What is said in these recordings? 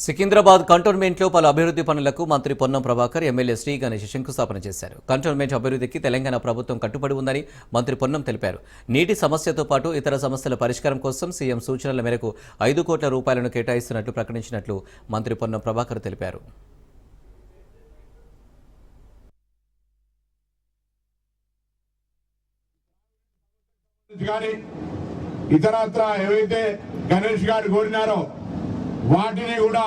సికింద్రాబాద్ కంటోన్మెంట్లో పలు అభివృద్ధి పనులకు మంత్రి పొన్నం ప్రభాకర్ ఎమ్మెల్యే శ్రీ గణేష్ శంకుస్థాపన చేశారు. కంటోన్మెంట్ అభివృద్ధికి తెలంగాణ ప్రభుత్వం కట్టుబడి ఉందని మంత్రి పొన్నం తెలిపారు. నీటి సమస్యతో పాటు ఇతర సమస్యల పరిష్కారం కోసం సీఎం సూచనల మేరకు 5 కోట్ల రూపాయలను కేటాయిస్తున్నట్లు ప్రకటించినట్లు మంత్రి పొన్నం ప్రభాకర్ తెలిపారు. ఇతరత్ర ఏవైతే గణేష్ గారు కోరినారో వాటిని కూడా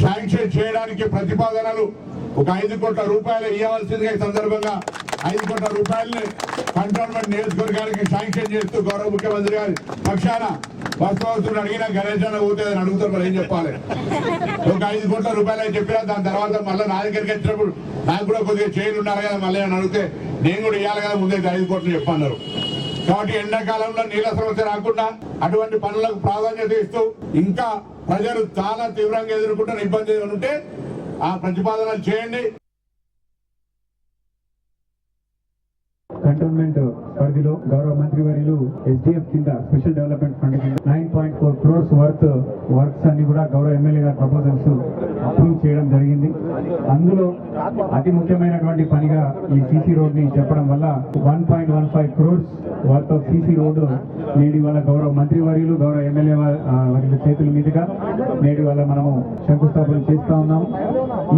శాంక్షన్ చేయడానికి ప్రతిపాదనలు ఒక 5 కోట్ల రూపాయలు ఇవ్వాల్సిందిగా ఈ సందర్భంగా 5 కోట్ల రూపాయలని కంటోన్మెంట్ నియోజకవర్గానికి శాంక్షన్ చేస్తూ గౌరవ ముఖ్యమంత్రి గారి పక్షాన వాస్తవస్తుని అడిగినా గణేష్ అన్న పోతుందని అడుగుతారు. మరి ఏం చెప్పాలి? ఒక 5 కోట్ల రూపాయలు అని చెప్పినా దాని తర్వాత మళ్ళీ నా దగ్గరికి వచ్చినప్పుడు నాకు కూడా కొద్దిగా చేయలు ఉన్నారు కదా, మళ్ళీ అని అడిగితే నేను కూడా ఇవ్వాలి కదా, ముందైతే 5 కోట్లు చెప్పన్నారు. కాబట్టి ఎండాకాలంలో నీళ్ళ సమస్య రాకుండా అటువంటి పనులకు ప్రాధాన్యత ఇస్తూ ఇంకా ప్రజలు చాలా తీవ్రంగా ఎదుర్కొంటున్న ఇబ్బంది ఉంటే ఆ ప్రతిపాదనలు చేయండి. కంటోన్మెంట్ పరిధిలో గౌరవ మంత్రి వర్యులు ఎస్డిఎఫ్ కింద స్పెషల్ డెవలప్మెంట్ ఫండ్ కింద 9.4 crores వర్క్స్ అన్ని కూడా గౌరవ ఎమ్మెల్యే గారి ప్రపోజల్స్ అప్రూవ్ చేయడం జరిగింది. అందులో అతి ముఖ్యమైనటువంటి పనిగా ఈ సీసీ రోడ్ ని చెప్పడం వల్ల 1.15 crores worth of CC road నేటి వల్ల గౌరవ మంత్రి వర్యులు గౌరవ ఎమ్మెల్యే వారి చేతుల మీదుగా నేటి వల్ల మనము శంకుస్థాపన చేస్తా ఉన్నాము.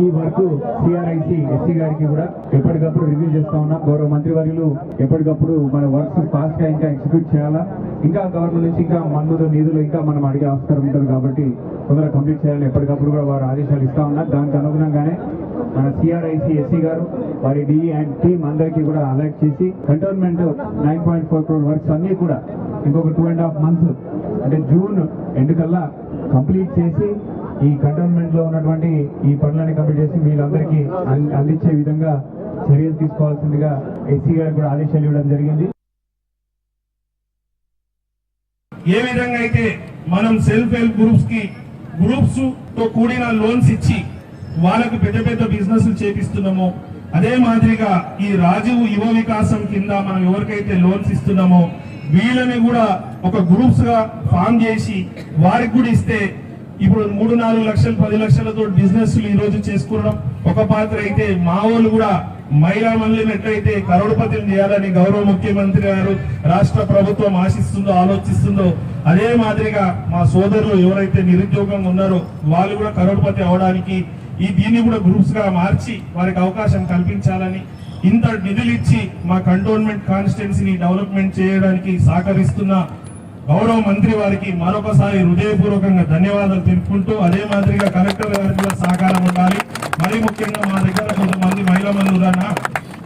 ఈ వర్క్ సిఆర్ఐసి ఎస్సీ గారికి కూడా ఎప్పటికప్పుడు రివ్యూ చేస్తా ఉన్నాం. గౌరవ మంత్రి వర్యులు ఎప్పటికప్పుడు మన వర్క్స్ ఫాస్ట్ గా ఇంకా ఎగ్జిక్యూట్ చేయాలా, ఇంకా గవర్నమెంట్ నుంచి ఇంకా మందులు నిధులు ఇంకా మనం అడిగే ఆస్కారం ఉంటుంది కాబట్టి తొందరగా కంప్లీట్ చేయాలని ఎప్పటికప్పుడు కూడా వారు ఆదేశాలు ఇస్తా ఉన్నారు. దానికి అనుగుణంగానే మన సిఆర్ఐసి ఎస్సీ గారు వారి డిఈ అండ్ టీమ్ అందరికీ కూడా అలర్ట్ చేసి కంటోన్మెంట్ 9.4 crore వర్క్స్ అన్ని కూడా ఇంకొక 2.5 months అంటే జూన్ ఎండ్ కల్లా కంప్లీట్ చేసి ఈ కంటోన్మెంట్ లో ఉన్నటువంటి ఈ పనులని కంప్లీట్ చేసి వీళ్ళందరికీ అందించే విధంగా చర్యలు తీసుకోవాల్సిందిగా ఎస్సీ గారు కూడా ఆదేశాలు ఇవ్వడం జరిగింది. ఏ విధంగా అయితే మనం సెల్ఫ్ హెల్ప్ గ్రూప్స్ తో కూడిన లోన్స్ ఇచ్చి వాళ్ళకు పెద్ద పెద్ద బిజినెస్ చేపిస్తున్నామో అదే మాదిరిగా ఈ రాజీవ్ యువ వికాసం కింద మనం ఎవరికైతే లోన్స్ ఇస్తున్నామో వీళ్ళని కూడా ఒక గ్రూప్స్ గా ఫామ్ చేసి వారికి కూడా ఇస్తే ఇప్పుడు 3-4 లక్షలు 10 లక్షలతో బిజినెస్ ఈ రోజు చేసుకోవడం ఒక పాత్ర అయితే మా వాళ్ళు కూడా మహిళా మండలిని ఎట్లయితే కరోడుపతిని చేయాలని గౌరవ ముఖ్యమంత్రి గారు రాష్ట్ర ప్రభుత్వం ఆశిస్తుందో ఆలోచిస్తుందో అదే మాదిరిగా మా సోదరులు ఎవరైతే నిరుద్యోగంగా ఉన్నారో వాళ్ళు కూడా కరోడుపతి అవడానికి దీన్ని కూడా గ్రూప్స్ గా మార్చి వారికి అవకాశం కల్పించాలని ఇంత నిధులు ఇచ్చి మా కంటోన్మెంట్ కాన్స్టిట్యున్సీని డెవలప్మెంట్ చేయడానికి సహకరిస్తున్న గౌరవ మంత్రి వారికి మరొకసారి హృదయపూర్వకంగా ధన్యవాదాలు తెలుపుకుంటూ అదే మాదిరిగా కలెక్టర్ గారికి కూడా సహకారం ఉండాలి. మరీ ముఖ్యంగా మా దగ్గర కొంతమంది మహిళా మందులన్న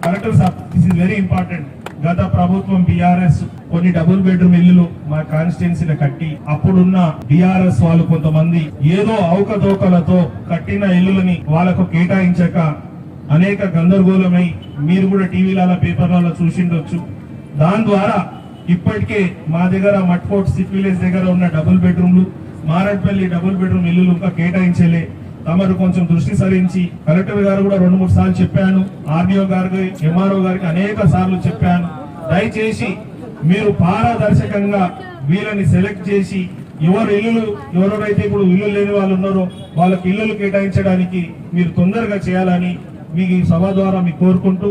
collector sir this is very important. గత ప్రభుత్వం బీఆర్ఎస్ కొన్ని డబుల్ బెడ్రూమ్ ఇల్లులు మా కాన్స్టిట్యున్సీలో కట్టి అప్పుడున్న బీఆర్ఎస్ వాళ్ళు కొంతమంది ఏదో అవకతవకలతో కట్టిన ఇల్లులని వాళ్ళకు కేటాయించక అనేక గందరగోళమై మీరు కూడా టీవీలలో పేపర్లలో చూసిండొచ్చు. దాని ద్వారా ఇప్పటికే మా దగ్గర మట్కోట్ సిట్ విలేజ్ దగ్గర ఉన్న డబుల్ బెడ్రూమ్లు మారట్పల్లి డబుల్ బెడ్రూమ్ ఇల్లులు ఇంకా కేటాయించలే. తమరు కొంచెం దృష్టి సారించి కలెక్టర్ గారు కూడా 2-3 సార్లు చెప్పాను, ఆర్డీఓ గారికి ఎంఆర్ఓ గారికి అనేక సార్లు చెప్పాను. దయచేసి మీరు పారదర్శకంగా వీళ్ళని సెలెక్ట్ చేసి ఎవరెవరైతే ఇప్పుడు ఇల్లు లేని వాళ్ళు ఉన్నారో వాళ్ళకి ఇల్లులు కేటాయించడానికి మీరు తొందరగా చేయాలని మీకు ఈ సభ ద్వారా మీకు కోరుకుంటూ